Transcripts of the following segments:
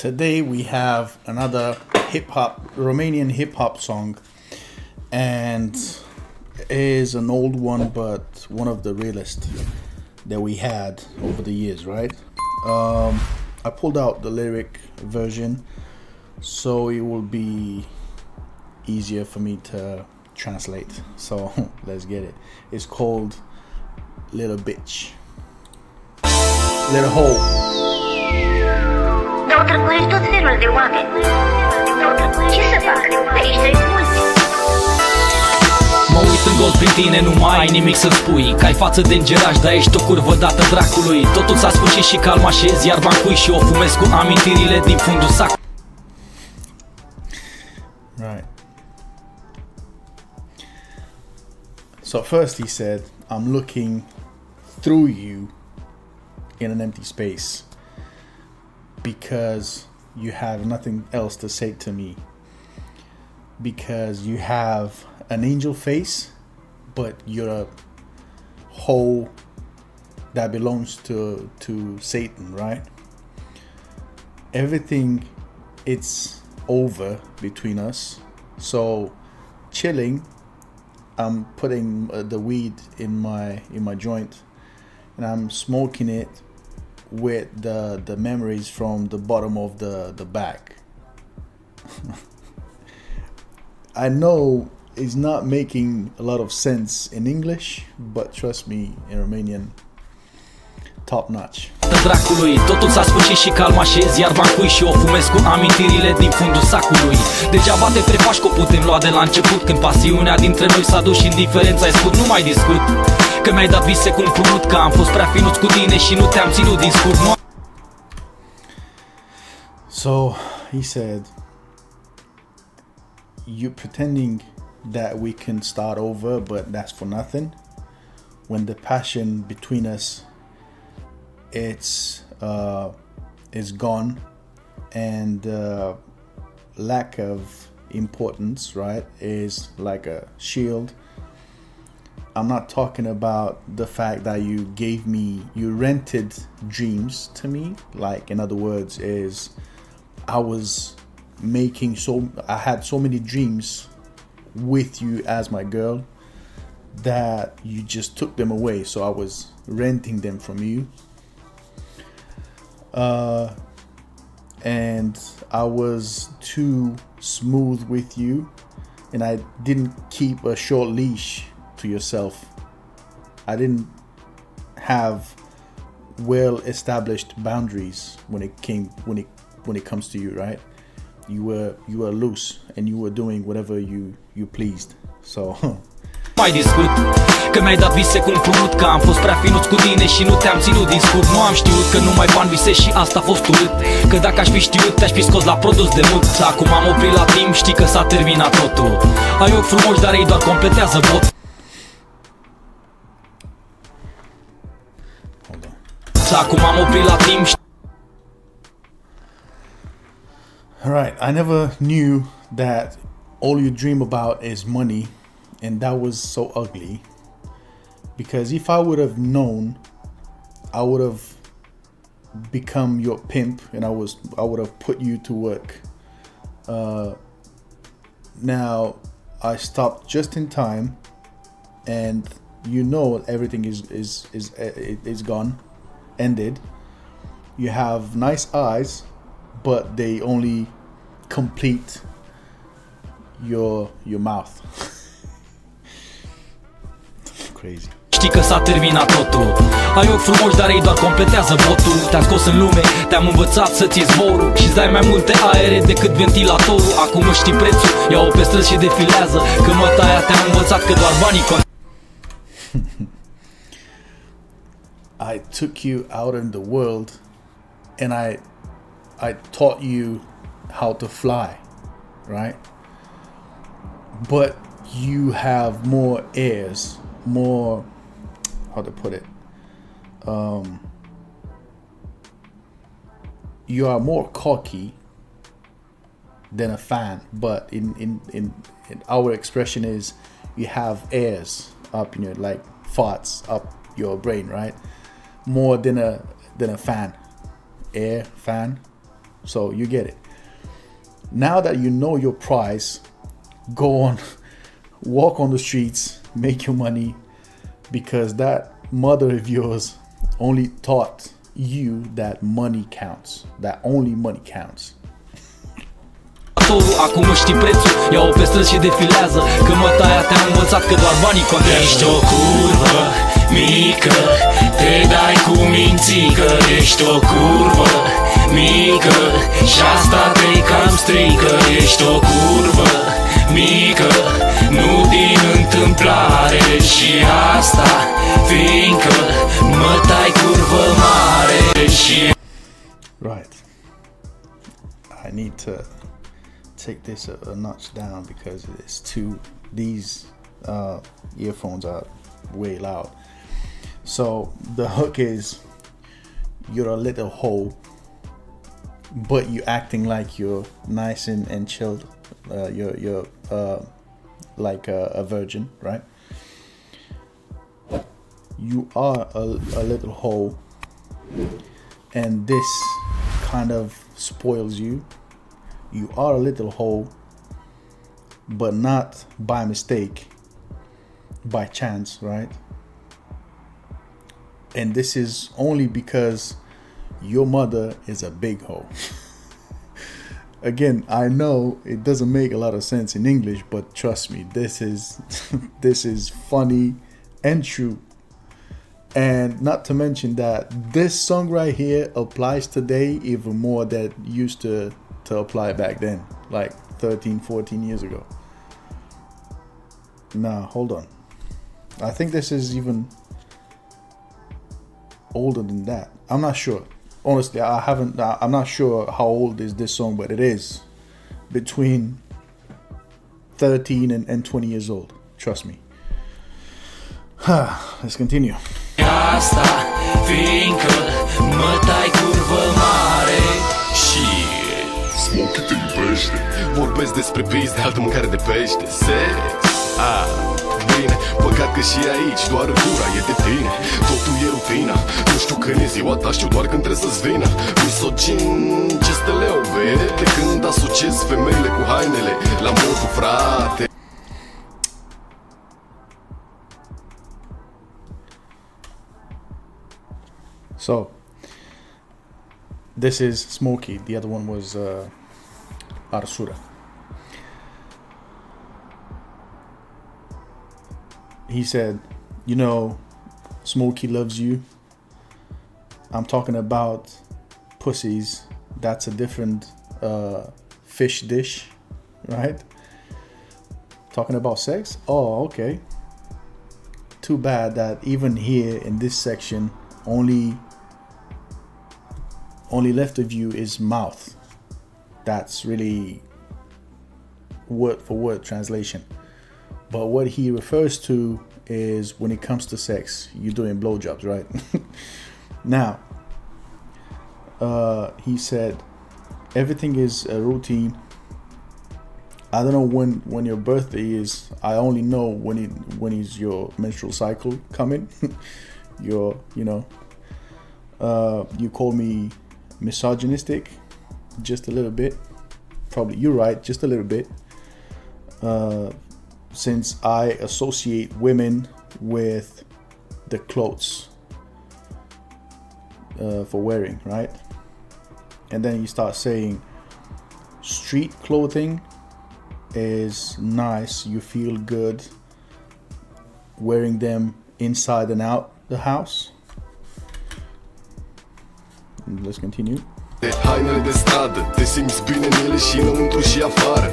Today we have another Romanian hip-hop song, and it is an old one, but one of the realest that we had over the years, right? I pulled out the lyric version so it will be easier for me to translate. So let's get it. It's called Little Bitch. Little Hoe. Dar-o trăcuiești tot felul de oameni. Ce să fac? Pe aici trăiesc mulți. Mă uit în gol prin tine, nu mai ai nimic să spui. Că ai față de îngeraș, dar ești o curvă dată dracului. Totul s-a sfârșit și calm așezi, iar bancui și o fumez cu amintirile din fundul sac. Right. So first he said, I'm looking through you in an empty space because you have nothing else to say to me, because you have an angel face but you're a hoe that belongs to Satan, right? Everything, it's over between us, so chilling. I'm putting the weed in my joint and I'm smoking it with the memories from the bottom of the bag. I know it's not making a lot of sense in English, but trust me, in Romanian, top notch. Dracului, totul s-a sfârșit și calm așezi, iar bancui și o fumez cu amintirile din fundul sacului. Degeaba te prefaci că o putem lua de la început, când pasiunea dintre noi s-a dus și indiferența ai scut. Nu mai discut, că mi-ai dat vise cu un prunut, că am fost prea finuț cu tine și nu te-am ținut din scurt. So he said, you pretending that we can start over, but that's for nothing, when the passion between us it's gone, and lack of importance, right, is like a shield. I'm not talking about the fact that you rented dreams to me. Like, in other words, is I had so many dreams with you as my girl that you just took them away, so I was renting them from you. And I was too smooth with you, and I didn't keep a short leash to yourself. I didn't have well established boundaries when it comes to you, right? You were loose and you were doing whatever you pleased. So mai discut, că mi-ai dat vise cu un prunut, că am fost prea finuț cu tine și nu te-am ținut din scurt. Nu am știut că nu mai bani visezi și asta a fost urât, că dacă aș fi știut te-aș fi scos la produs de mult. Acum am oprit la timp, știi că s-a terminat totul. Ai ochi frumoși, dar ei doar completează botul. Acum am oprit la timp. Alright, I never knew that all you dream about is money, and that was so ugly, because if I would have known, I would have become your pimp and I would have put you to work. Now I stopped just in time, and you know everything is gone, ended. You have nice eyes, but they only complete your mouth. Crazy. Știi că s-a terminat totul. Ai ochi frumoși, dar ei doar completează botul. Te-am scos în lume, te-am învățat să-ți iei zborul și-ți dai mai multe aere decât ventilatorul. Acum știi prețul, ia-o pe străzi și defilează, că nota aia te-am învățat că doar banii I took you out in the world and I taught you how to fly, right? But you have more airs, more, how to put it, you are more cocky than a fan, but in our expression is you have airs up in your, like farts up your brain, right? More than a fan, air fan. So you get it. Now that you know your price, go on, walk on the streets, make your money, because that mother of yours only taught you that money counts, that only money counts. Acum știi prețul, ia-o pe străzi și defilează, că mătaia te-a învățat că doar banii contează. Ești o curvă mică, te dai cu mințică. Ești o curvă mică și asta te-i cam strică. Ești o curvă mică, nu din întâmplare, și asta fiindcă mătai curvă mare. Și Right. I need to take this a notch down because it's these earphones are way loud. So the hook is, you're a little hoe, but you acting like you're nice and chilled. You're like a virgin, right? You are a little hoe, and this kind of spoils you. You are a little hoe, but not by mistake, by chance, right? And this is only because your mother is a big hoe. Again, I know it doesn't make a lot of sense in English, but trust me, this is this is funny and true. And not to mention that this song right here applies today even more than used to apply back then, like 13, 14 years ago. Nah, hold on. I think this is even older than that. I'm not sure. Honestly, I'm not sure how old is this song, but it is between 13 and 20 years old. Trust me. Let's continue. asta fiindcă mătai curvă mare. Și Smokey te iubește. Vorbesc despre biz de altă mâncare de pește. Sex, bine, păcat că și aici doar gura e de tine. Totul e rutina, nu știu când e ziua ta, știu doar când trebuie să-ți vină. Misogin, ce steleu vede, de când asociez femeile cu hainele la modul frate. So, this is Smokey. The other one was Arssura. He said, you know, Smokey loves you. I'm talking about pussies. That's a different fish dish, right? Talking about sex? Oh, okay. Too bad that even here in this section, only left of you is mouth. That's really word for word translation. But what he refers to is when it comes to sex, you're doing blowjobs, right? Now, he said everything is a routine. I don't know when your birthday is. I only know when is your menstrual cycle coming. You call me misogynistic just a little bit. Probably you're right, just a little bit. Since I associate women with the clothes for wearing, right? And then you start saying street clothing is nice, you feel good wearing them inside and out the house. Let's continue. Hainele de stradă, te simți bine în ele și înăuntru și afară.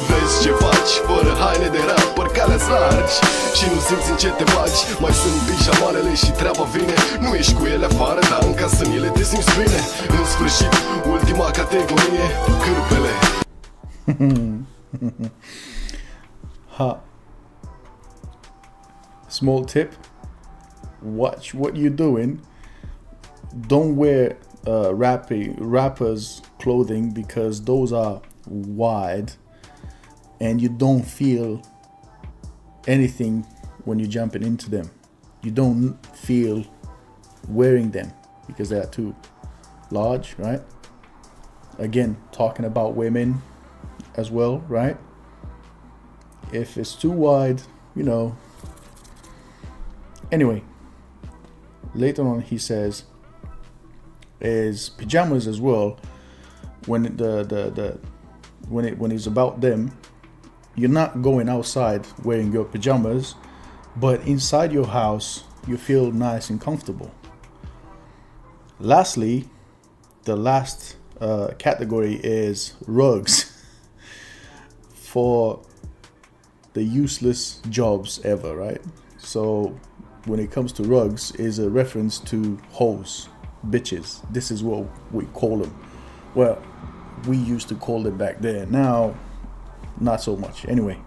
Vezi ce faci, fără haine de rapper, calea-ți largi și nu simți în ce te bagi. Mai sunt pijamanele și treaba vine. Nu ești cu ele afară, dar în casă în ele te simți bine. În sfârșit, ultima categorie, cârpele. Small tip, watch what you're doing. Don't wear rappers clothing, because those are wide and you don't feel anything when you're jumping into them. You don't feel wearing them because they are too large, right? again, talking about women as well, right? If it's too wide, you know. Anyway, later on he says is pajamas as well. When when it's about them, you're not going outside wearing your pajamas, but inside your house you feel nice and comfortable. Lastly, the last category is rugs for the useless jobs ever, right? So when it comes to rugs, is a reference to hoes, bitches. This is what we call them. Well, we used to call it back then. Now, not so much. Anyway,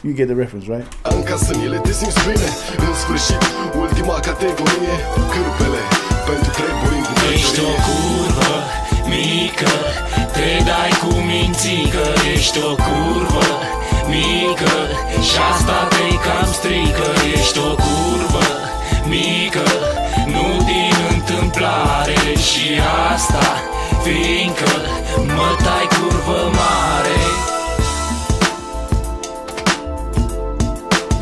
you get the reference, right? Ca să mi le te simți bine. În sfârșit, ultima categorie, cârpele pentru treburi. Ești o curvă mică, te dai cu mințică. Ești o curvă mică și asta te-i cam strică. Ești o curvă mică, nu din întâmplare. Și asta fiindcă mă tai curvă mare.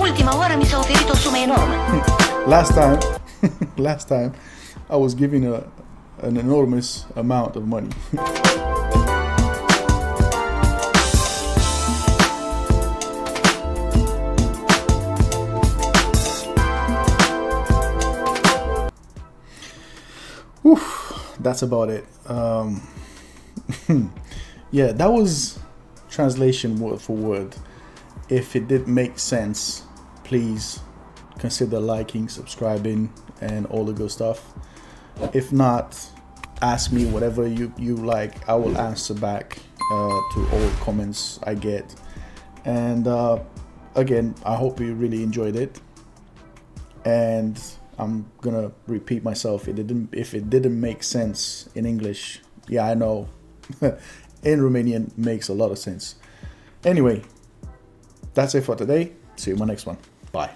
Ultima oară mi s-a oferit o sumă enormă. Last time I was given an enormous amount of money. That's about it. Yeah, that was translation word for word. If it did make sense, please consider liking, subscribing, and all the good stuff. If not, ask me whatever you like. I will answer back to all comments I get. And again, I hope you really enjoyed it. And I'm gonna repeat myself. If it didn't make sense in English, yeah, I know. In Romanian makes a lot of sense. Anyway, that's it for today. See you in my next one. Bye.